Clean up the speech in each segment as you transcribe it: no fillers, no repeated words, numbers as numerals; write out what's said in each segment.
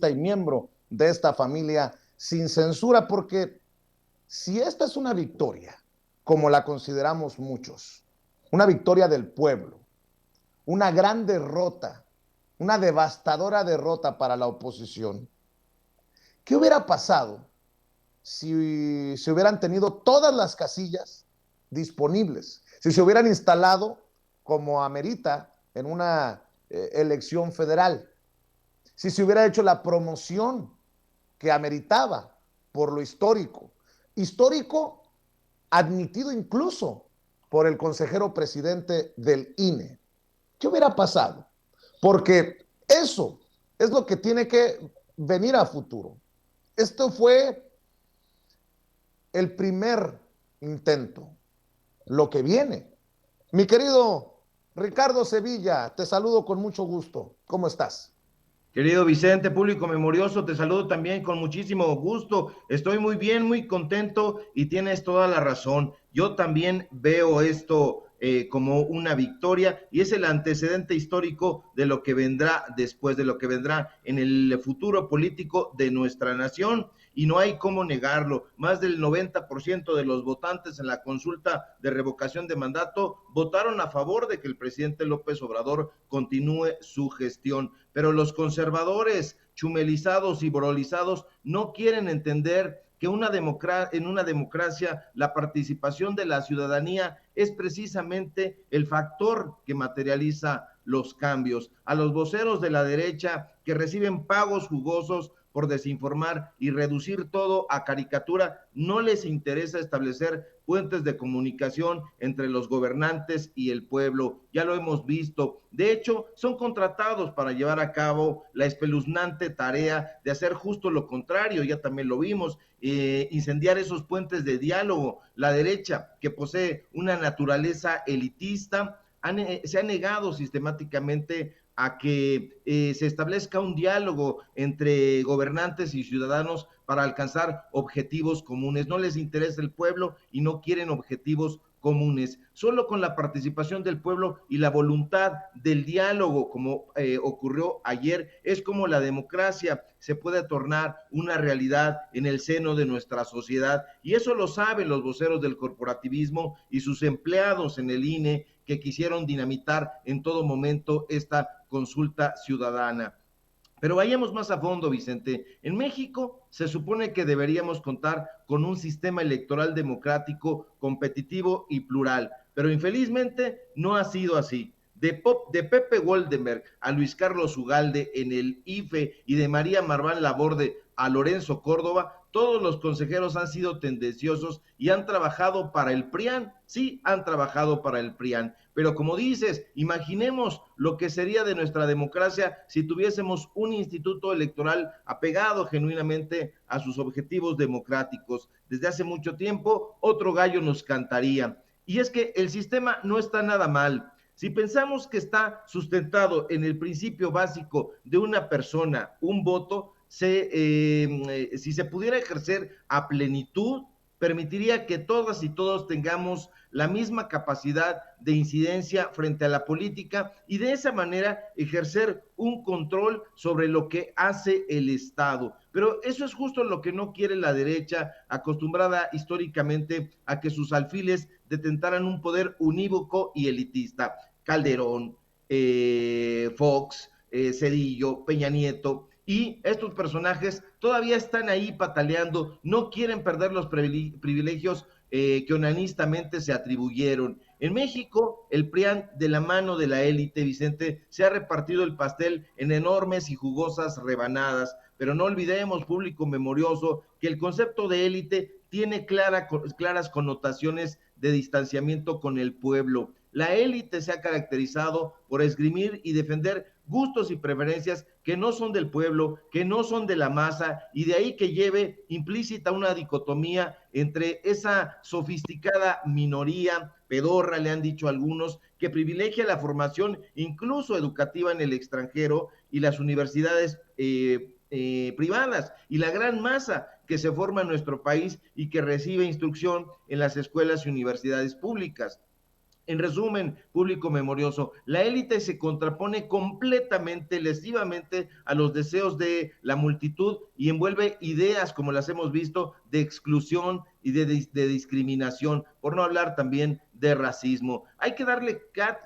y miembro de esta familia sin censura, porque si esta es una victoria, como la consideramos muchos, una victoria del pueblo, una gran derrota, una devastadora derrota para la oposición, ¿qué hubiera pasado si se hubieran tenido todas las casillas disponibles? Si se hubieran instalado como amerita en una elección federal, si se hubiera hecho la promoción que ameritaba por lo histórico, histórico admitido incluso por el consejero presidente del INE. ¿Qué hubiera pasado? Porque eso es lo que tiene que venir a futuro. Esto fue el primer intento. Lo que viene. Mi querido Ricardo Sevilla, te saludo con mucho gusto. ¿Cómo estás? Querido Vicente, público memorioso, te saludo también con muchísimo gusto. Estoy muy bien, muy contento y tienes toda la razón. Yo también veo esto como una victoria y es el antecedente histórico de lo que vendrá después, de lo que vendrá en el futuro político de nuestra nación. Y no hay cómo negarlo. Más del 90% de los votantes en la consulta de revocación de mandato votaron a favor de que el presidente López Obrador continúe su gestión. Pero los conservadores chumelizados y brolizados no quieren entender que en una democracia la participación de la ciudadanía es precisamente el factor que materializa los cambios. A los voceros de la derecha que reciben pagos jugosos por desinformar y reducir todo a caricatura, no les interesa establecer puentes de comunicación entre los gobernantes y el pueblo. Ya lo hemos visto. De hecho, son contratados para llevar a cabo la espeluznante tarea de hacer justo lo contrario. Ya también lo vimos, incendiar esos puentes de diálogo. La derecha, que posee una naturaleza elitista, se ha negado sistemáticamente a que se establezca un diálogo entre gobernantes y ciudadanos para alcanzar objetivos comunes. No les interesa el pueblo y no quieren objetivos comunes. Solo con la participación del pueblo y la voluntad del diálogo, como ocurrió ayer, es como la democracia se puede tornar una realidad en el seno de nuestra sociedad. Y eso lo saben los voceros del corporativismo y sus empleados en el INE, que quisieron dinamitar en todo momento esta consulta ciudadana. Pero vayamos más a fondo, Vicente. En México se supone que deberíamos contar con un sistema electoral democrático, competitivo y plural, pero infelizmente no ha sido así. De Pepe Goldenberg a Luis Carlos Ugalde en el IFE y de María Marván Laborde a Lorenzo Córdoba, todos los consejeros han sido tendenciosos y han trabajado para el PRIAN. Sí, han trabajado para el PRIAN. Pero como dices, imaginemos lo que sería de nuestra democracia si tuviésemos un instituto electoral apegado genuinamente a sus objetivos democráticos. Desde hace mucho tiempo, otro gallo nos cantaría. Y es que el sistema no está nada mal. Si pensamos que está sustentado en el principio básico de una persona, un voto, si se pudiera ejercer a plenitud, permitiría que todas y todos tengamos la misma capacidad de incidencia frente a la política y de esa manera ejercer un control sobre lo que hace el Estado. Pero eso es justo lo que no quiere la derecha, acostumbrada históricamente a que sus alfiles detentaran un poder unívoco y elitista. Calderón, Fox, Cedillo, Peña Nieto, y estos personajes todavía están ahí pataleando, no quieren perder los privilegios que onanistamente se atribuyeron. En México, el PRIAN, de la mano de la élite, Vicente, se ha repartido el pastel en enormes y jugosas rebanadas, pero no olvidemos, público memorioso, que el concepto de élite tiene claras connotaciones de distanciamiento con el pueblo. La élite se ha caracterizado por esgrimir y defender gustos y preferencias que no son del pueblo, que no son de la masa, y de ahí que lleve implícita una dicotomía entre esa sofisticada minoría, pedorra le han dicho algunos, que privilegia la formación incluso educativa en el extranjero y las universidades privadas, y la gran masa que se forma en nuestro país y que recibe instrucción en las escuelas y universidades públicas. En resumen, público memorioso, la élite se contrapone completamente, lesivamente a los deseos de la multitud y envuelve ideas, como las hemos visto, de exclusión y de discriminación, por no hablar también de racismo. Hay que darle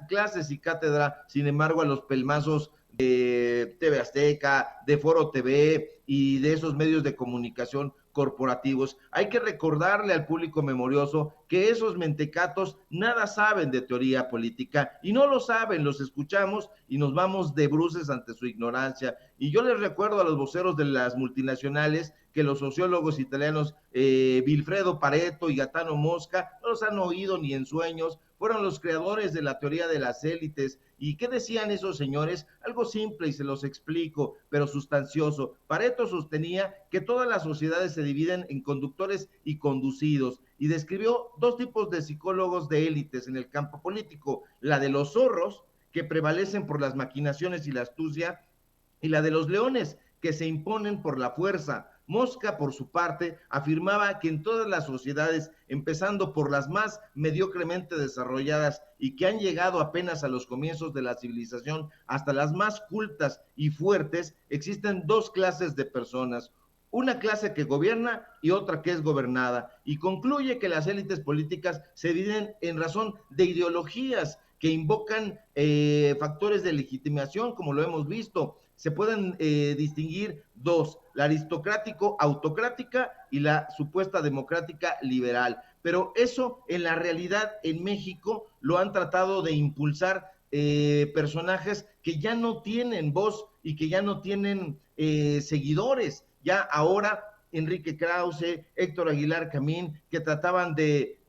clases y cátedra, sin embargo, a los pelmazos de TV Azteca, de Foro TV y de esos medios de comunicación corporativos. Hay que recordarle al público memorioso que esos mentecatos nada saben de teoría política y no lo saben, los escuchamos y nos vamos de bruces ante su ignorancia. Y yo les recuerdo a los voceros de las multinacionales que los sociólogos italianos Vilfredo Pareto y Gaetano Mosca no los han oído ni en sueños, fueron los creadores de la teoría de las élites. ¿Y qué decían esos señores? Algo simple y se los explico, pero sustancioso. Pareto sostenía que todas las sociedades se dividen en conductores y conducidos y describió dos tipos de psicólogos de élites en el campo político, la de los zorros, que prevalecen por las maquinaciones y la astucia, y la de los leones, que se imponen por la fuerza. Mosca, por su parte, afirmaba que en todas las sociedades, empezando por las más mediocremente desarrolladas y que han llegado apenas a los comienzos de la civilización, hasta las más cultas y fuertes, existen dos clases de personas, una clase que gobierna y otra que es gobernada, y concluye que las élites políticas se dividen en razón de ideologías que invocan factores de legitimación, como lo hemos visto. Se pueden distinguir dos, la aristocrático-autocrática y la supuesta democrática liberal. Pero eso en la realidad en México lo han tratado de impulsar personajes que ya no tienen voz y que ya no tienen seguidores. Ya ahora Enrique Krause, Héctor Aguilar Camín, que trataban de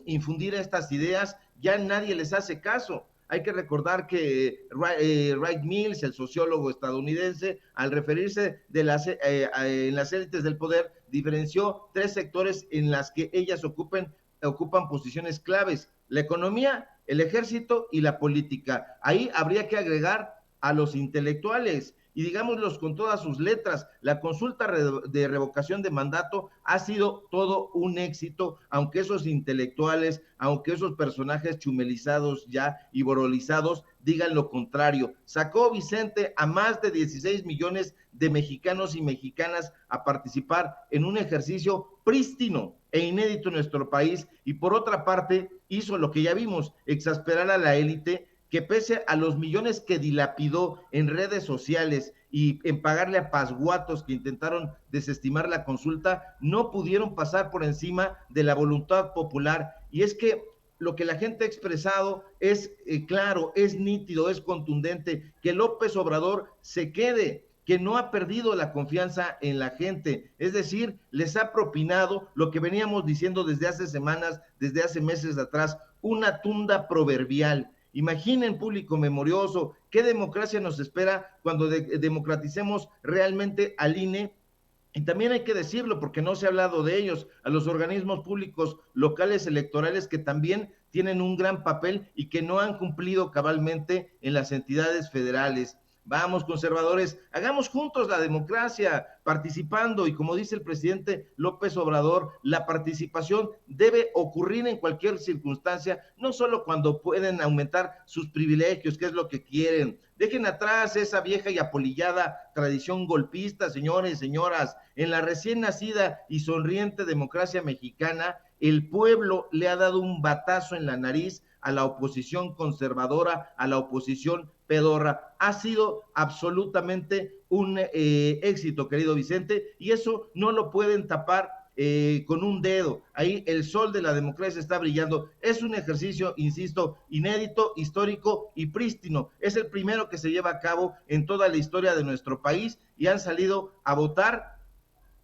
infundir estas ideas, ya nadie les hace caso. Hay que recordar que Wright Mills, el sociólogo estadounidense, al referirse en las élites del poder, diferenció tres sectores en las que ellas ocupan posiciones claves: la economía, el ejército y la política. Ahí habría que agregar a los intelectuales. Y digámoslos con todas sus letras, la consulta de revocación de mandato ha sido todo un éxito, aunque esos intelectuales, aunque esos personajes chumelizados ya y borolizados digan lo contrario. Sacó Vicente a más de 16 millones de mexicanos y mexicanas a participar en un ejercicio prístino e inédito en nuestro país, y por otra parte hizo lo que ya vimos, exasperar a la élite, que pese a los millones que dilapidó en redes sociales y en pagarle a pasguatos que intentaron desestimar la consulta, no pudieron pasar por encima de la voluntad popular. Y es que lo que la gente ha expresado es claro, es nítido, es contundente, que López Obrador se quede, que no ha perdido la confianza en la gente, es decir, les ha propinado lo que veníamos diciendo desde hace semanas, desde hace meses atrás, una tunda proverbial. Imaginen, público memorioso, qué democracia nos espera cuando democraticemos realmente al INE. Y también hay que decirlo, porque no se ha hablado de ellos, a los organismos públicos locales electorales, que también tienen un gran papel y que no han cumplido cabalmente en las entidades federales. Vamos, conservadores, hagamos juntos la democracia, participando, y como dice el presidente López Obrador, la participación debe ocurrir en cualquier circunstancia, no solo cuando pueden aumentar sus privilegios, que es lo que quieren. Dejen atrás esa vieja y apolillada tradición golpista, señores, señoras. En la recién nacida y sonriente democracia mexicana, el pueblo le ha dado un batazo en la nariz a la oposición conservadora, a la oposición pedorra. Ha sido absolutamente un éxito, querido Vicente, y eso no lo pueden tapar con un dedo. Ahí el sol de la democracia está brillando. Es un ejercicio, insisto, inédito, histórico y prístino. Es el primero que se lleva a cabo en toda la historia de nuestro país, y han salido a votar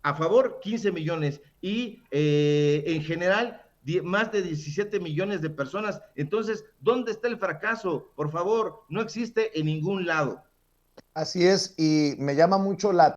a favor 15 millones y en general más de 17 millones de personas. Entonces, ¿dónde está el fracaso? Por favor, no existe en ningún lado. Así es, y me llama mucho la